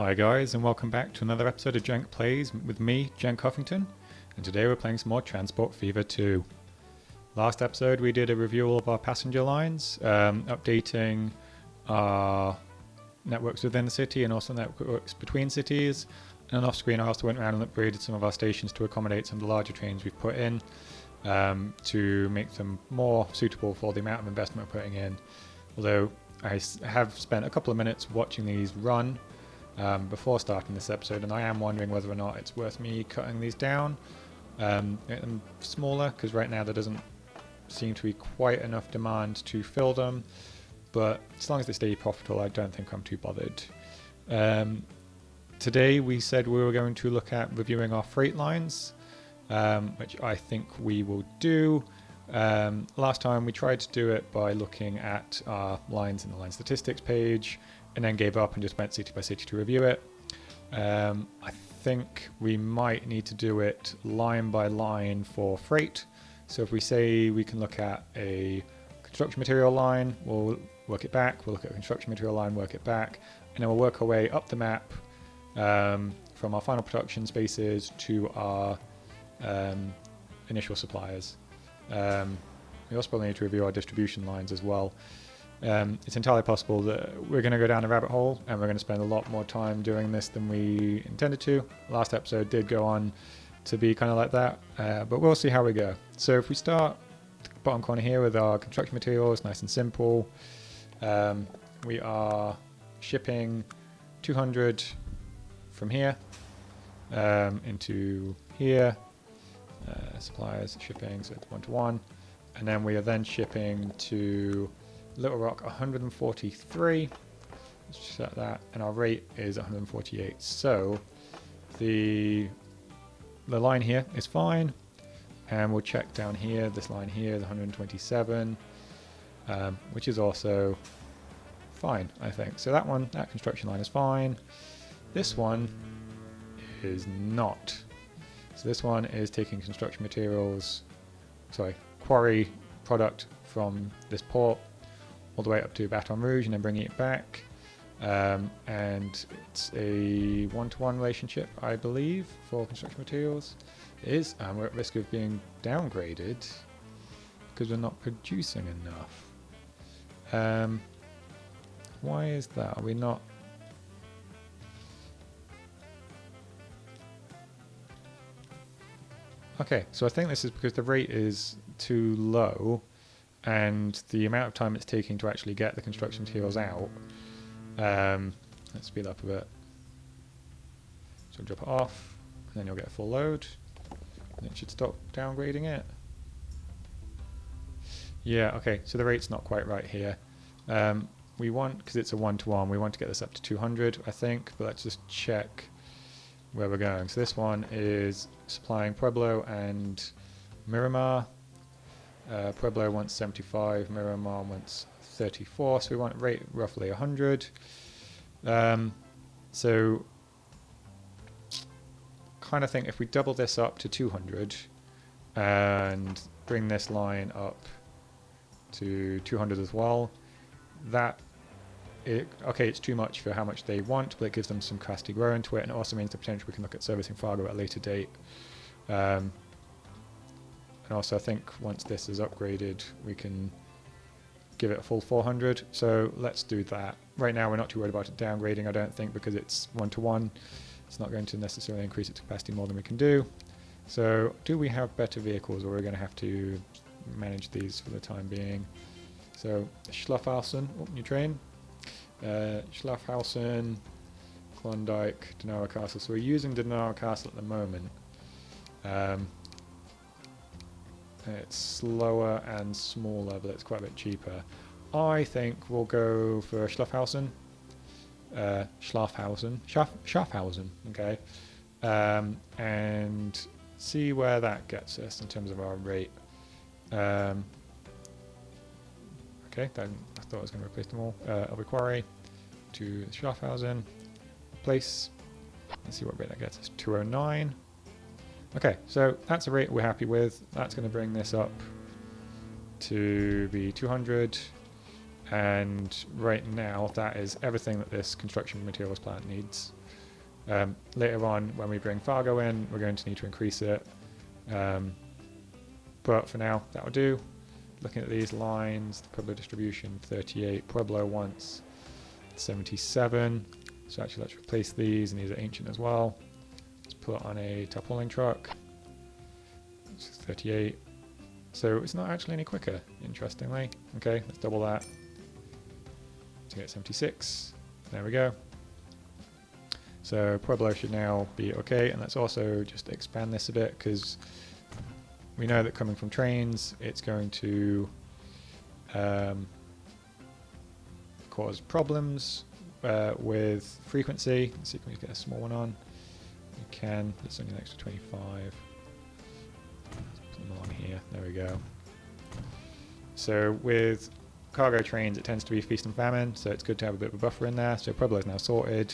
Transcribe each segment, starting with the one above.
Hi guys, and welcome back to another episode of Jenk Plays with me, Jenk Huffington, and today we're playing some more Transport Fever 2. Last episode we did a review of our passenger lines, updating our networks within the city and also networks between cities, and off screen I also went around and upgraded some of our stations to accommodate some of the larger trains we've put in, to make them more suitable for the amount of investment we're putting in. Although I have spent a couple of minutes watching these run before starting this episode, and I am wondering whether or not it's worth me cutting these down, make them smaller, because right now there doesn't seem to be quite enough demand to fill them, but as long as they stay profitable I don't think I'm too bothered. Today we said we were going to look at reviewing our freight lines, which I think we will do. Last time we tried to do it by looking at our lines in the line statistics page and then gave up and just went city by city to review it. I think we might need to do it line by line for freight. So if we say we can look at a construction material line, we'll work it back, we'll look at a construction material line, work it back, and then we'll work our way up the map from our final production spaces to our initial suppliers. We also probably need to review our distribution lines as well. It's entirely possible that we're going to go down a rabbit hole and we're going to spend a lot more time doing this than we intended to. Last episode did go on to be kind of like that, but we'll see how we go. So if we start at the bottom corner here with our construction materials, nice and simple. We are shipping 200 from here into here. Suppliers shipping, so it's 1-to-1, and then we are then shipping to Little Rock 143. Let's set that, and our rate is 148. So the line here is fine, and we'll check down here. This line here is 127, which is also fine, I think. So that construction line is fine. This one is not. So this one is taking construction materials, quarry product from this port all the way up to Baton Rouge and then bringing it back. And it's a 1-to-1 relationship, I believe, for construction materials. It is, and we're at risk of being downgraded because we're not producing enough. Why is that? Are we not? Okay, so I think this is because the rate is too low and the amount of time it's taking to actually get the construction materials out. Let's speed up a bit. So drop it off, and then you'll get a full load. And it should stop downgrading it. Yeah, okay, so the rate's not quite right here. We want, because it's a 1-to-1, we want to get this up to 200, I think, but let's just check where we're going. So this one is supplying Pueblo and Miramar. Pueblo wants 75, Miramar wants 34, so we want rate roughly 100. So kind of think if we double this up to 200 and bring this line up to 200 as well, it's too much for how much they want, but it gives them some capacity grow into it, and it also means the potential we can look at servicing Fargo at a later date. And also I think once this is upgraded we can give it a full 400, so let's do that. Right now we're not too worried about it downgrading, I don't think, because it's 1-to-1. It's not going to necessarily increase its capacity more than we can do. So do we have better vehicles, or are we going to have to manage these for the time being? So Schlafhausen, new train. Schlafhausen, Klondike, Denara Castle. So we're using Denara Castle at the moment. It's slower and smaller, but it's quite a bit cheaper. I think we'll go for Schlafhausen. Schaffhausen, okay. And see where that gets us in terms of our rate. Okay, then I thought I was going to replace them all. Elbe Quarry to Schaffhausen. Place. Let's see what rate that gets us. 209. Okay, so that's a rate we're happy with. That's going to bring this up to be 200. And right now, that is everything that this construction materials plant needs. Later on, when we bring Fargo in, we're going to need to increase it. But for now, that'll do. Looking at these lines, the Pueblo distribution 38, Pueblo wants 77. So actually let's replace these, and these are ancient as well. Let's put it on a tarpaulin truck. It's 38. So it's not actually any quicker, interestingly. Okay, let's double that to get 76. There we go. So Pueblo should now be okay, and let's also just expand this a bit, because we know that coming from trains, it's going to cause problems with frequency. Let's see if we can get a small one on. We can. It's only an extra 25. Let's put them along here. There we go. So with cargo trains, it tends to be feast and famine, so it's good to have a bit of a buffer in there. So Pueblo is now sorted.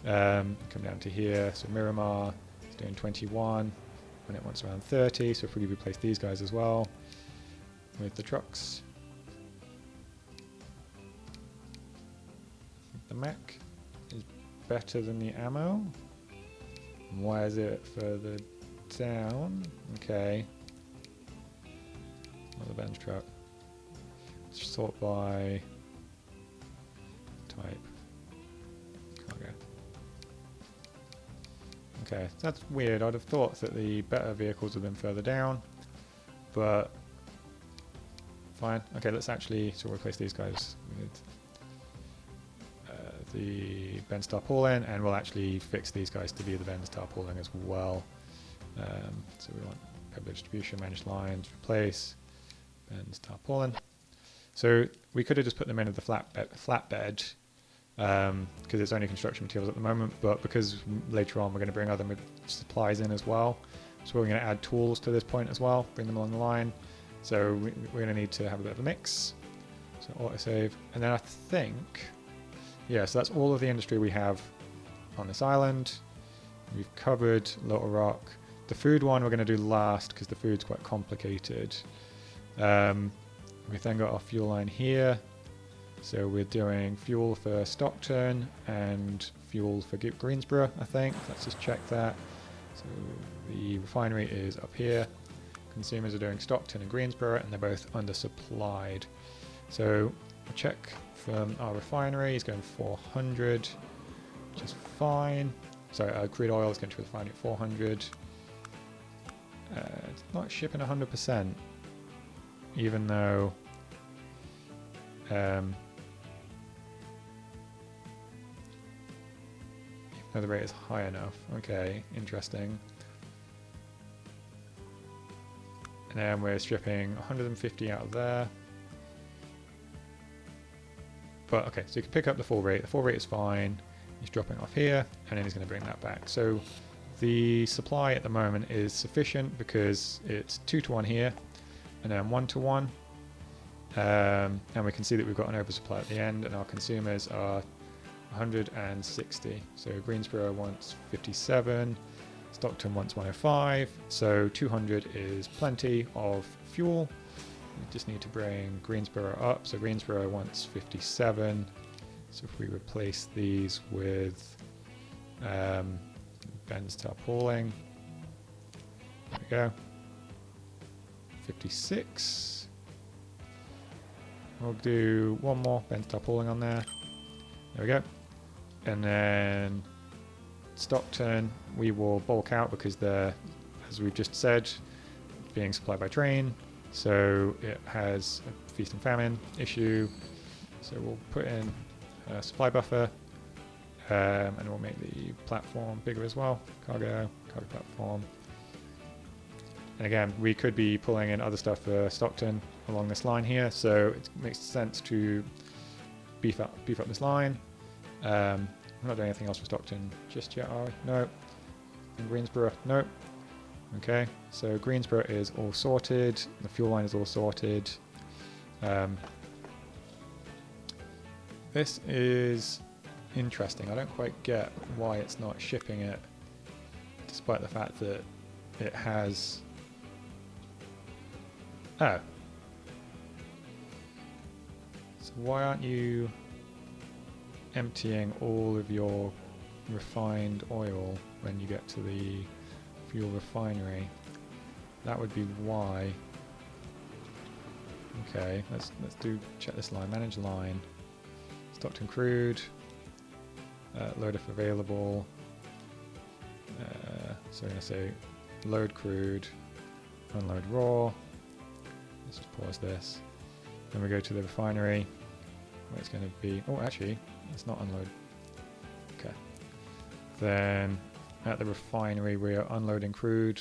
Come down to here. So Miramar is doing 21. And it wants around 30, so if we replace these guys as well with the trucks. The mech is better than the ammo. Why is it further down? Okay. Another bench truck. Let's sort by type. Cargo. Okay, so that's weird. I'd have thought that the better vehicles would have been further down, but fine. Okay, let's actually replace these guys with the Benz tarpaulin, and we'll actually fix these guys to be the Benz tarpaulin as well. So we want Pueblo distribution, managed lines, replace Benz tarpaulin. So we could have just put them into the flatbed. Because it's only construction materials at the moment, but because later on we're going to bring other supplies in as well, so we're going to add tools to this point as well, bring them along the line. So we're going to need to have a bit of a mix. So autosave, and then I think, yeah, so that's all of the industry we have on this island. We've covered Little Rock. The food one we're going to do last because the food's quite complicated. We've then got our fuel line here. So we're doing fuel for Stockton and fuel for Greensboro, I think. Let's just check that. So the refinery is up here. Consumers are doing Stockton and Greensboro, and they're both undersupplied. So we'll check from our refinery. It's going 400, which is fine. Sorry, crude oil is going to the refinery at 400. It's not shipping 100%, even though the rate is high enough. Okay, interesting. And then we're stripping 150 out of there. But okay, so you can pick up the full rate. The full rate is fine. He's dropping off here, and then he's going to bring that back. So the supply at the moment is sufficient because it's 2-to-1 here, and then 1-to-1. And we can see that we've got an oversupply at the end, and our consumers are 160. So Greensboro wants 57, Stockton wants 105, so 200 is plenty of fuel. We just need to bring Greensboro up. So Greensboro wants 57. So if we replace these with Ben's tarpaulin, there we go, 56. We'll do one more Ben's tarpaulin on there. There we go. And then Stockton, we will bulk out because they're, as we've just said, being supplied by train. So it has a feast and famine issue. So we'll put in a supply buffer, and we'll make the platform bigger as well. Cargo platform. And again, we could be pulling in other stuff for Stockton along this line here. So it makes sense to beef up this line. We're not doing anything else for Stockton just yet, are we? No. And Greensboro, no. Okay, so Greensboro is all sorted. The fuel line is all sorted. This is interesting. I don't quite get why it's not shipping it, despite the fact that it has... Oh. So why aren't you emptying all of your refined oil when you get to the fuel refinery. That would be why. Okay, let's check this line. Manage line. Stockton crude. Load if available. So we're going to say load crude, unload raw. Let's just pause this. Then we go to the refinery, where it's going to be. Oh, actually, it's not unload. Okay. Then at the refinery, we are unloading crude,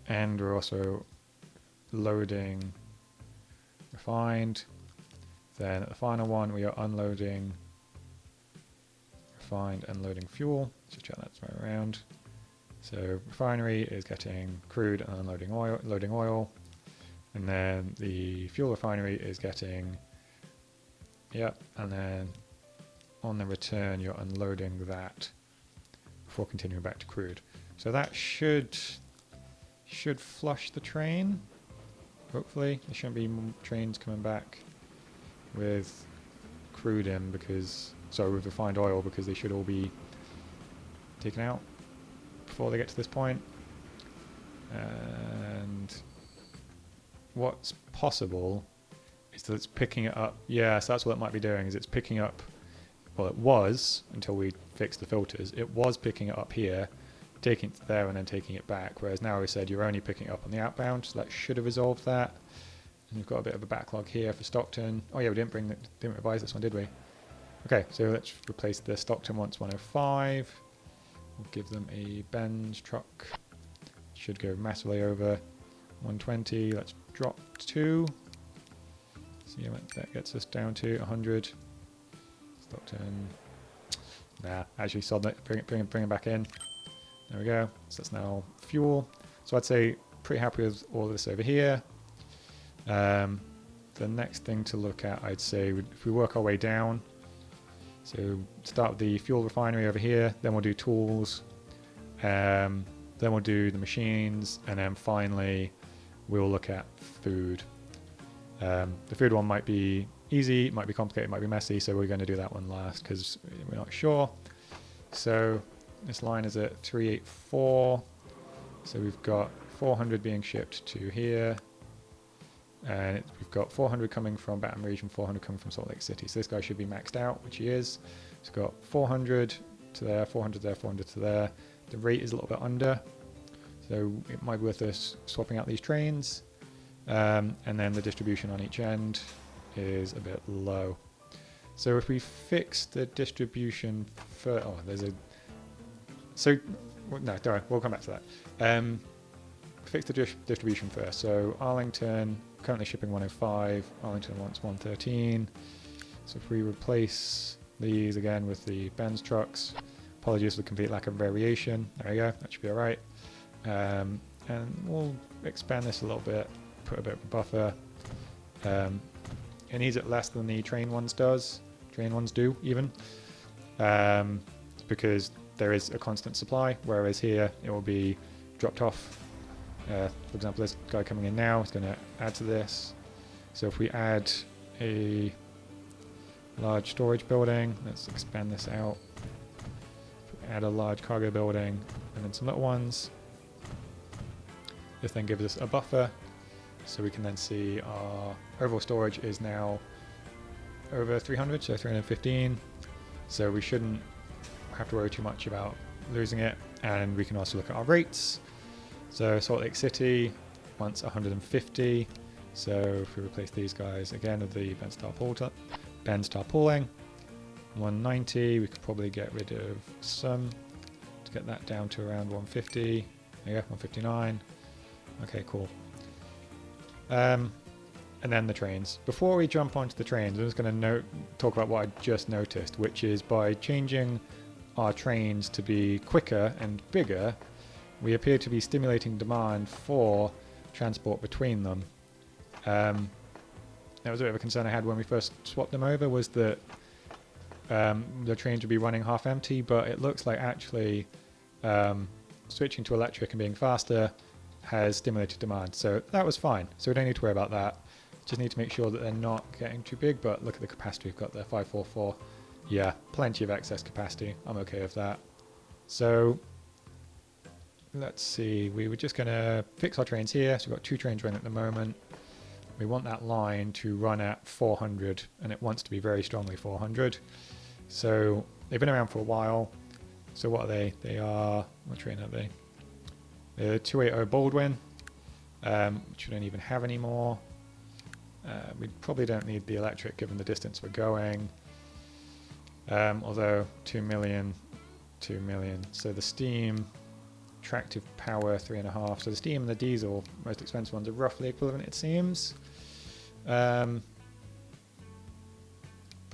and we're also loading refined. Then at the final one, we are unloading refined and loading fuel. Just check that's right around. So refinery is getting crude and unloading oil, loading oil, and then the fuel refinery is getting, yep, and then on the return you're unloading that before continuing back to crude. So that should flush the train. Hopefully there shouldn't be trains coming back with crude in with refined oil, because they should all be taken out before they get to this point. And what's possible is that it's picking it up. Yeah, so that's what it might be doing, is it's picking up, well, it was, until we fixed the filters, it was picking it up here, taking it there and then taking it back, whereas now we said you're only picking it up on the outbound, so that should have resolved that. And we've got a bit of a backlog here for Stockton. Oh yeah, we didn't revise this one, did we? Okay, so let's replace the Stockton wants 105. We'll give them a Benz truck. Should go massively over 120. Let's drop 2. See what that gets us down to 100. Stockton. Nah, actually solid it. Bring it back in. There we go. So that's now fuel. So I'd say pretty happy with all of this over here. The next thing to look at, I'd say, if we work our way down. So start with the fuel refinery over here, then we'll do tools, then we'll do the machines, and then finally we'll look at food. The food one might be easy, it might be complicated, it might be messy, so we're going to do that one last because we're not sure. So this line is at 384, so we've got 400 being shipped to here. And we've got 400 coming from Baton Rouge and 400 coming from Salt Lake City. So this guy should be maxed out, which he is. It's got 400 to there, 400 there, 400 to there. The rate is a little bit under, so it might be worth us swapping out these trains. And then the distribution on each end is a bit low. So if we fix the distribution for, no, don't worry, we'll come back to that. Fix the distribution first. So Arlington, currently shipping 105, Arlington wants 113. So if we replace these again with the Benz trucks, apologies for the complete lack of variation. There we go, that should be all right. And we'll expand this a little bit, put a bit of a buffer. It needs it less than the train ones do even, because there is a constant supply, whereas here it will be dropped off. For example, this guy coming in now is going to add to this. So if we add a large storage building, let's expand this out. Add a large cargo building and then some little ones. This then gives us a buffer, so we can then see our overall storage is now over 300, so 315. So we shouldn't have to worry too much about losing it. And we can also look at our rates. So Salt Lake City wants 150. So if we replace these guys again with the Benz tarpauling, 190, we could probably get rid of some to get that down to around 150. There you go, 159. Okay, cool. And then the trains. Before we jump onto the trains, I'm just going to talk about what I just noticed, which is by changing our trains to be quicker and bigger, we appear to be stimulating demand for transport between them. That was a bit of a concern I had when we first swapped them over, was that the trains would be running half empty, but it looks like actually switching to electric and being faster has stimulated demand. So that was fine. So we don't need to worry about that. Just need to make sure that they're not getting too big, but look at the capacity we've got there, 544. Yeah, plenty of excess capacity. I'm okay with that. So let's see, we were just going to fix our trains here. So we've got 2 trains running at the moment. We want that line to run at 400, and it wants to be very strongly 400. So they've been around for a while. So what are they? They are, what train are they? They're 280 Baldwin, which we don't even have anymore. We probably don't need the electric given the distance we're going. Although 2 million, 2 million. So the steam, tractive power 3.5. So the steam and the diesel, most expensive ones, are roughly equivalent, it seems. But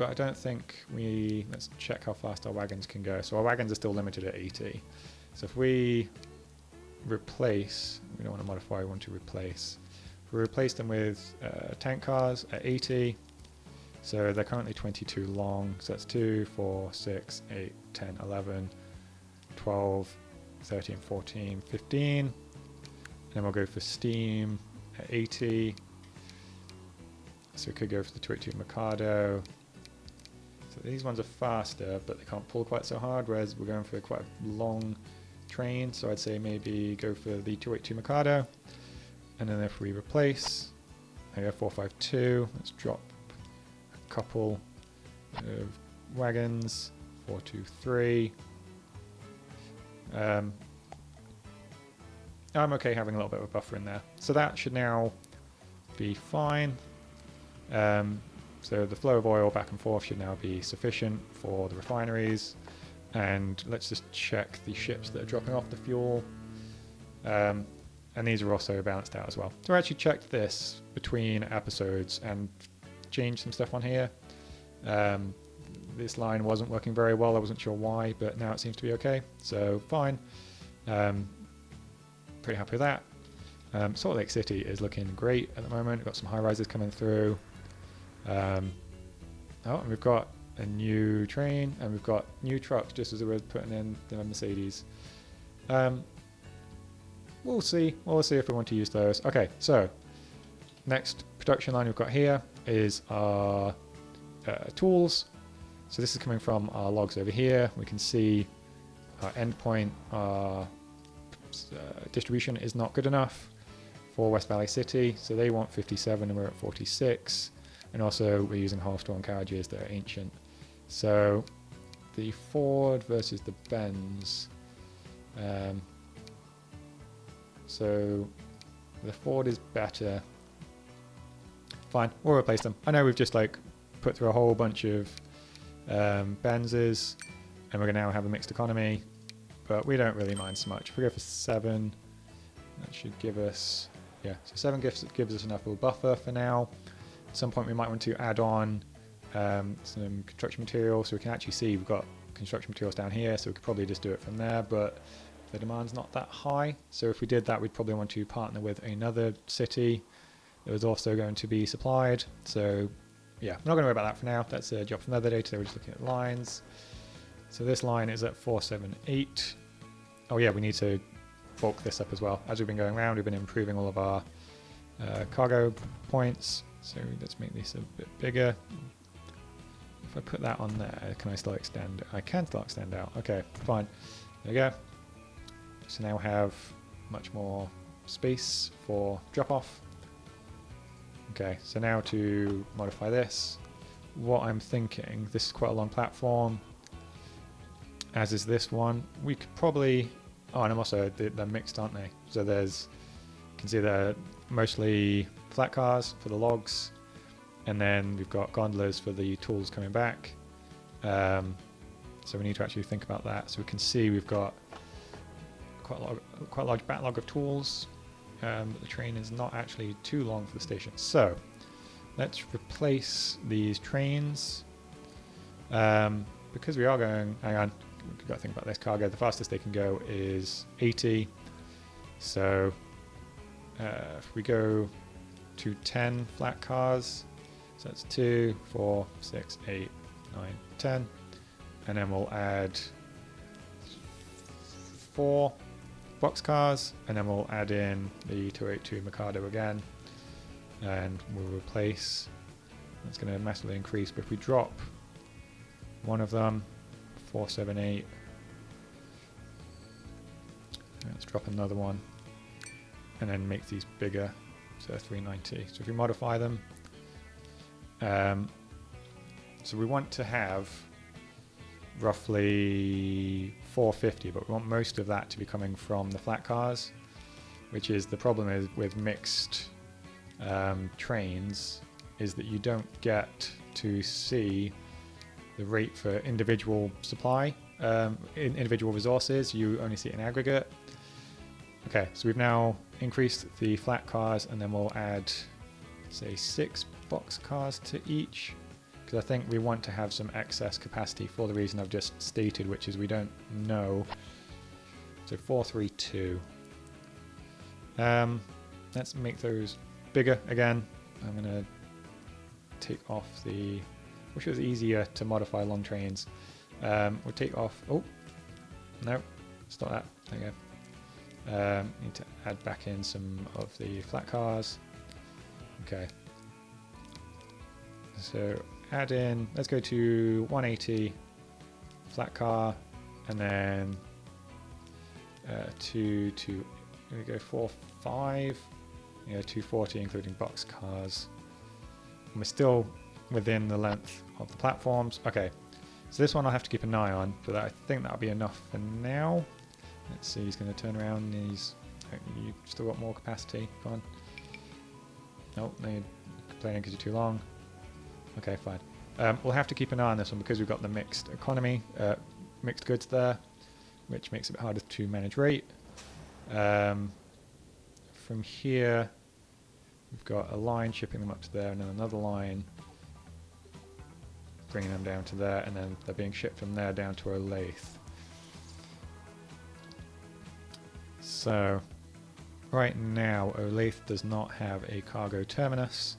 I don't think let's check how fast our wagons can go. So our wagons are still limited at 80. So if we replace, we don't want to modify, we want to replace. If we replace them with tank cars at 80, so they're currently 22 long, so that's 2, 4, 6, 8, 10, 11, 12, 13, 14, 15. And then we'll go for steam at 80. So we could go for the 282 Mikado. So these ones are faster, but they can't pull quite so hard, whereas we're going for quite a long train. So I'd say maybe go for the 282 Mikado. And then if we replace, I go 452, let's drop a couple of wagons, 423. I'm okay having a little bit of a buffer in there. So that should now be fine. So the flow of oil back and forth should now be sufficient for the refineries. And let's just check the ships that are dropping off the fuel. And these are also balanced out as well. So I actually checked this between episodes and changed some stuff on here. This line wasn't working very well. I wasn't sure why, but now it seems to be okay. So fine. Pretty happy with that. Salt Lake City is looking great at the moment. We've got some high rises coming through. And we've got a new train and we've got new trucks just as we're putting in the Mercedes. We'll see. We'll see if we want to use those. Okay, so next production line we've got here is our tools. So this is coming from our logs over here. We can see our endpoint, our distribution is not good enough for West Valley City. So they want 57 and we're at 46. And also we're using half-drawn carriages that are ancient. So the Ford versus the Benz. So the Ford is better. Fine, we'll replace them. I know we've just like put through a whole bunch of Benzes and we're going to now have a mixed economy, but we don't really mind so much. If we go for 7, that should give us, yeah, so 7 gives us enough of a buffer for now. At some point we might want to add on some construction material, so we can actually see we've got construction materials down here, so we could probably just do it from there, but the demand's not that high. So if we did that, we'd probably want to partner with another city that was also going to be supplied. So yeah, I'm not going to worry about that for now. That's a job for another day. Today we're just looking at lines. So this line is at 478. Oh yeah, we need to bulk this up as well. As we've been going around, we've been improving all of our cargo points. So let's make this a bit bigger. If I put that on there, can I still extend? I can still extend out. Okay, fine. There we go. So now we have much more space for drop off. Okay, so now to modify this, what I'm thinking, this is quite a long platform, as is this one. We could probably, oh, and I'm also, they're mixed, aren't they? So there's, you can see they're mostly flat cars for the logs, and then we've got gondolas for the tools coming back. So we need to actually think about that. So we can see we've got quite a large backlog of tools. But the train is not actually too long for the station. So let's replace these trains. Because we are going, hang on, we've got to think about this cargo. The fastest they can go is 80. So if we go to 10 flat cars, so that's 2, 4, 6, 8, 9, 10. And then we'll add 4 boxcars, and then we'll add in the 282 Mikado again, and we'll replace. That's going to massively increase, but if we drop one of them. 478. Let's drop another one. And then make these bigger. So 390. So if we modify them. So we want to have roughly 450, but we want most of that to be coming from the flat cars, which is the problem is with mixed trains, is that you don't get to see the rate for individual supply, individual resources. You only see it in aggregate. Okay, so we've now increased the flat cars, and then we'll add, say, 6 box cars to each, because I think we want to have some excess capacity for the reason I've just stated, which is we don't know. So 432. Let's make those bigger again. I'm gonna take off the, wish it was easier to modify long trains. We'll take off, oh, no, stop that, there you go. Need to add back in some of the flat cars. Okay. So add in, let's go to 180 flat car, and then we go 4.5, yeah, 240 including box cars. And we're still within the length of the platforms. Okay, so this one I'll have to keep an eye on, but I think that'll be enough for now. Let's see, he's going to turn around. You've still got more capacity. Go on. Nope, no, you're complaining because you're too long. Okay, fine. We'll have to keep an eye on this one because we've got the mixed economy, mixed goods there, which makes it a bit harder to manage rate. From here, we've got a line shipping them up to there, and then another line bringing them down to there, and then they're being shipped from there down to Olathe. So, right now, Olathe does not have a cargo terminus.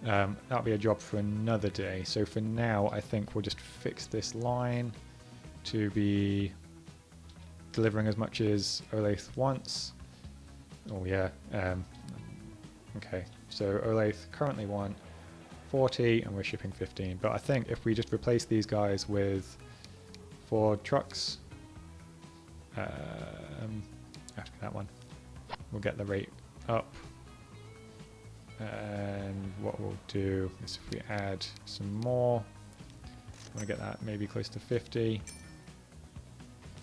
That'll be a job for another day. So for now, I think we'll just fix this line to be delivering as much as Olathe wants. Oh yeah. Okay, so Olathe currently want 40 and we're shipping 15. But I think if we just replace these guys with 4 trucks, after that one, we'll get the rate up. And what we'll do is if we add some more, I want to get that maybe close to 50.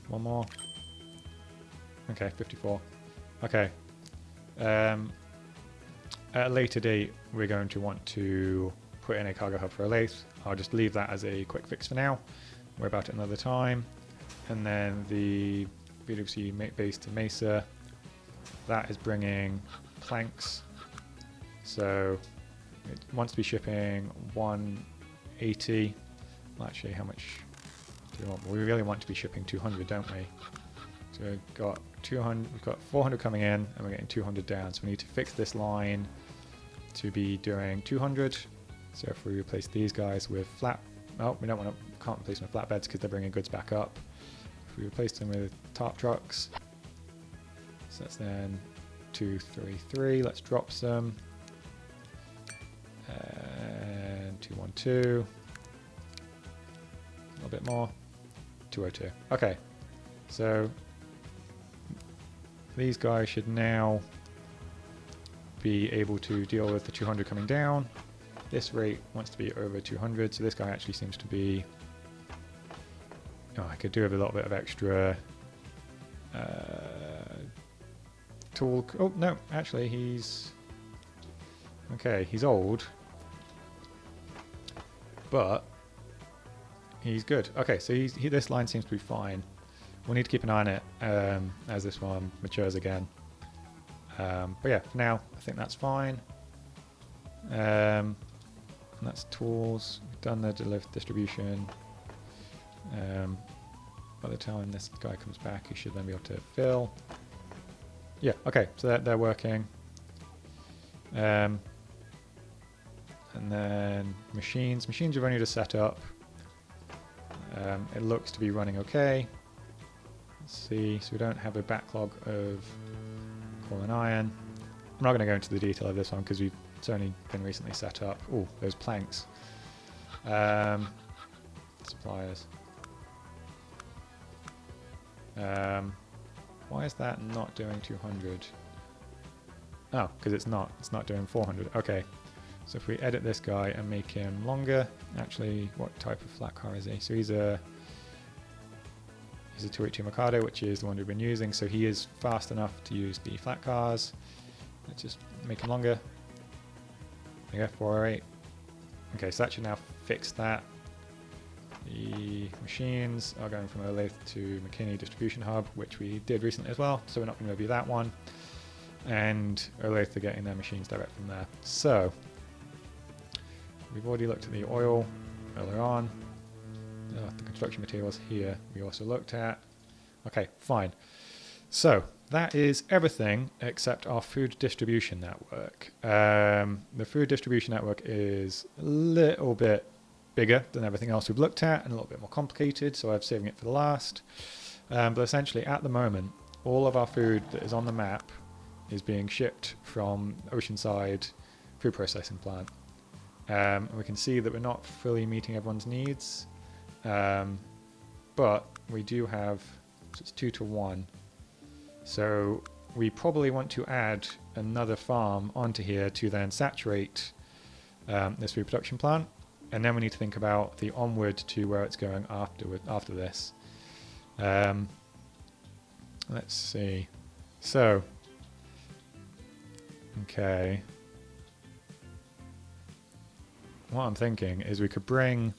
One more. Okay, 54. Okay. At a later date, we're going to want to put in a cargo hub for Olathe. I'll just leave that as a quick fix for now. Worry about it another time. And then the BWC base to Mesa, that is bringing planks. So it wants to be shipping 180. Well, actually, how much do we want? Well, we really want to be shipping 200, don't we? So we've got 200. We've got 400 coming in, and we're getting 200 down. So we need to fix this line to be doing 200. So if we replace these guys with flat, oh, we don't want to. Can't replace them with flatbeds because they're bringing goods back up. If we replace them with tarp trucks, so that's then 233. Let's drop some. And 212. A little bit more. 202. Okay. So these guys should now be able to deal with the 200 coming down. This rate wants to be over 200, so this guy actually seems to be... Oh, I could do with a little bit of extra tool... Oh, no, actually he's... Okay, he's old. But he's good. Okay, so this line seems to be fine. We'll need to keep an eye on it as this one matures again. But yeah, for now, I think that's fine. And that's tools. We've done the distribution. By the time this guy comes back, he should then be able to fill. Yeah, okay, so they're working. And then machines. Machines are only just set up. It looks to be running okay. Let's see. So we don't have a backlog of coal and iron. I'm not going to go into the detail of this one because it's only been recently set up. Oh, those planks. suppliers. Why is that not doing 200? Oh, because it's not doing 400. Okay, so if we edit this guy and make him longer, actually, what type of flat car is he? So he's a 282 Mikado, which is the one we've been using, so he is fast enough to use the flat cars. Let's just make him longer. There you go, 408. Okay, so that should now fix that. The machines are going from Olathe to McKinney Distribution Hub, which we did recently as well, so we're not going to review that one. And Olathe are getting their machines direct from there. So, we've already looked at the oil earlier on. The construction materials here we also looked at. Okay, fine. So, that is everything except our food distribution network. The food distribution network is a little bit bigger than everything else we've looked at and a little bit more complicated, so I'm saving it for the last. But essentially, at the moment, all of our food that is on the map is being shipped from Oceanside food processing plant. And we can see that we're not fully meeting everyone's needs, but we do have, so it's 2 to 1. So we probably want to add another farm onto here to then saturate this food production plant. And then we need to think about the onward to where it's going after this. Let's see. So, okay. What I'm thinking is we could bring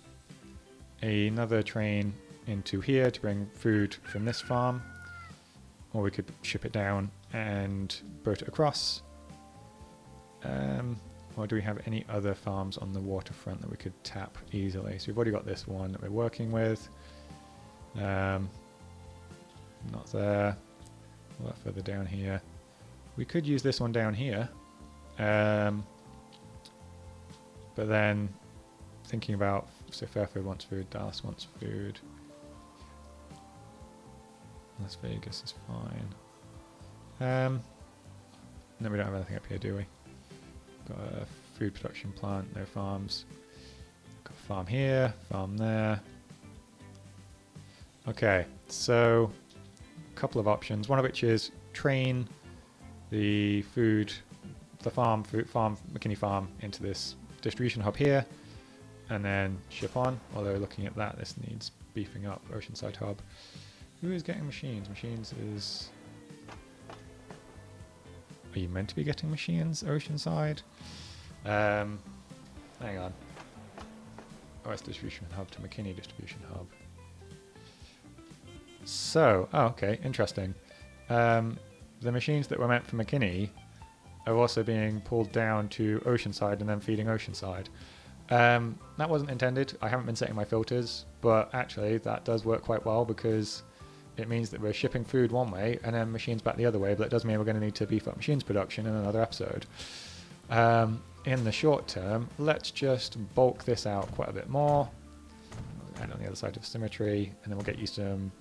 another train into here to bring food from this farm, or we could ship it down and boat it across. Or do we have any other farms on the waterfront that we could tap easily? So we've already got this one that we're working with. Not there. A lot further down here. We could use this one down here. But then thinking about, so Fairfield wants food, Dallas wants food. Las Vegas is fine. And then we don't have anything up here, do we? Got a food production plant, no farms. Got a farm here, farm there. Okay, so a couple of options. One of which is train the farm McKinney farm into this distribution hub here, and then ship on. Although looking at that, this needs beefing up. Oceanside hub. Who is getting machines? Machines is. Are you meant to be getting machines, Oceanside? Hang on. OS Distribution Hub to McKinney Distribution Hub. So, oh, okay, interesting. The machines that were meant for McKinney are also being pulled down to Oceanside and then feeding Oceanside. That wasn't intended. I haven't been setting my filters, but actually that does work quite well because it means that we're shipping food one way and then machines back the other way, but it does mean we're going to need to beef up machines production in another episode. In the short term, let's just bulk this out quite a bit more. And on the other side of symmetry, and then we'll get you some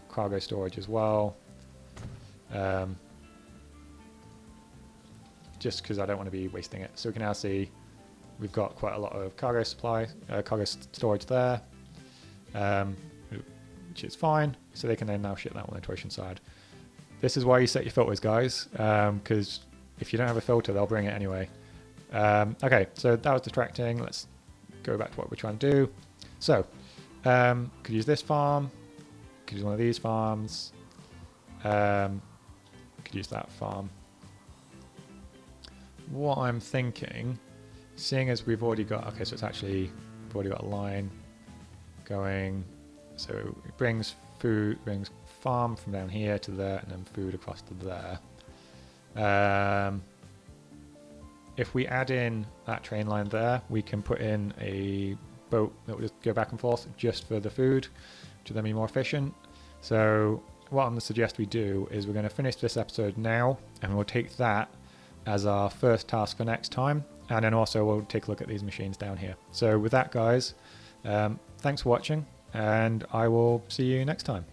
cargo storage as well. Just because I don't want to be wasting it. So we can now see we've got quite a lot of cargo storage there. Which is fine, so they can then now ship that one into Oceanside. This is why you set your filters, guys, because if you don't have a filter, they'll bring it anyway. Okay, so that was distracting. Let's go back to what we're trying to do. So, could use this farm, could use one of these farms, could use that farm. What I'm thinking, seeing as we've already got, okay, so it's actually, we've already got a line going. So it brings food, brings farm from down here to there, and then food across to there. If we add in that train line there, we can put in a boat that will just go back and forth just for the food, which will then be more efficient. So what I'm going to suggest we do is we're going to finish this episode now, and we'll take that as our first task for next time, and then also we'll take a look at these machines down here. So with that, guys, thanks for watching. And I will see you next time.